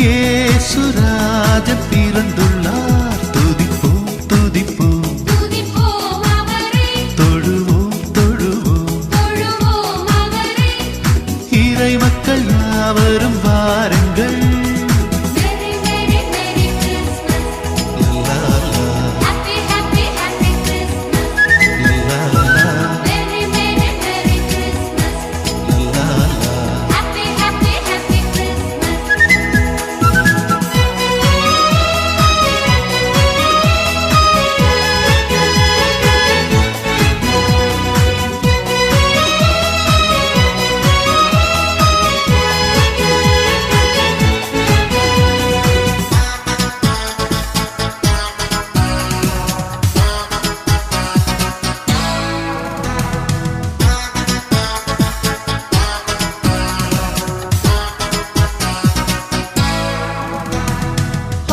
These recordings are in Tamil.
ஏசுராஜன் பிறந்துள்ளார். துதிப்போம் துதிப்போம் துதிப்போம் அவரை, தொழுவோம் தொழுவோம் தொழுவோம் அவரை. இறை மக்கள் யாவரும் வாருங்கள். Merry Merry Merry Christmas, லா, லா, Happy Happy Happy Christmas. லா, லா, Merry Merry Merry Christmas, லா, லா. Happy Happy Happy Christmas.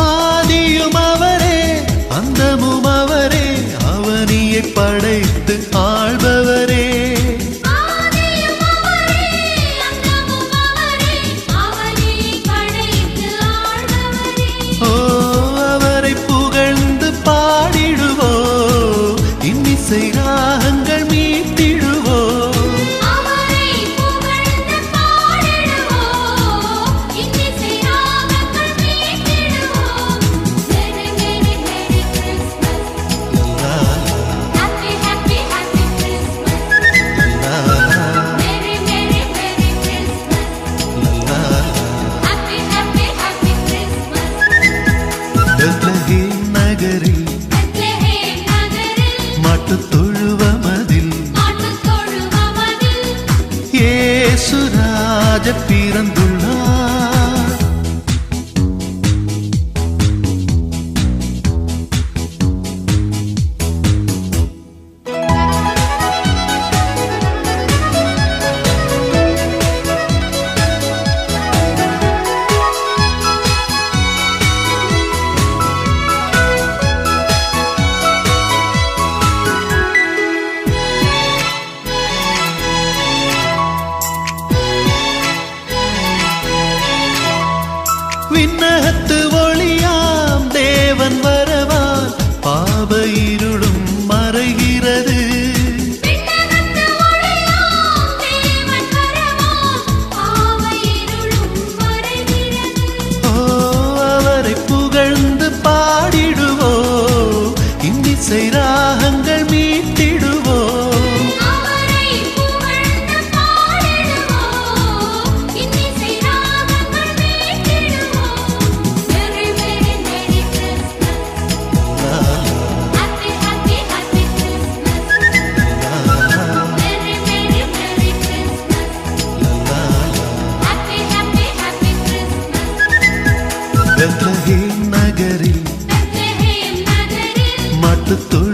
ஆதியும் அவரே அந்தமும் அவரே, அவனியை படைத்து ஆள்பவரே. ஆதியும் அவரே, அந்தமும் அவரே, அவனையே படைத்து ஆள்பவரே. ஓ, அவரை புகழ்ந்து பாடிடுவோம், இன்னிசை ராகங்கள் மீட்டிடுவோம். அவரை புகழ்ந்து பாடிடுவோம், இன்னிசை ராகங்கள் மீட்டிடுவோம். Merry Merry Merry Christmas, லா, Happy Happy Happy Christmas. லா, லா, Merry Merry Merry Christmas, லா, லா. Happy Happy Happy Christmas. Bethlehem நகரில் பெத்லகேம் நகரில் மாட்டுத் தொழுவமதில் மாட்டுத் தொழுவமதில் ஏசுராஜன் பிறந்துள்ளார். விண்ணகத்து ஒளியாம் தேவன் வரவால் பாவ இருளும் மறைகிறது. விண்ணகத்து ஒளியாம் தேவன் வரவால் பாவ இருளும் மறைகிறது. ஓ, அவரை புகழ்ந்து பாடிடுவோம், இன்னிசை ராகங்கள் மீட்டிடுவோம். அவரை புகழ்ந்து பாடிடுவோம், இன்னிசை ராகங்கள் மீட்டிடுவோம். Merry Merry Merry Christmas, லா, Happy Happy Happy Christmas. லா, லா, Merry Merry Merry Christmas, லா, லா. Happy Happy Happy Christmas. Bethlehem நகரில் பெத்லகேம் நகரில் மாட்டுத் தொழு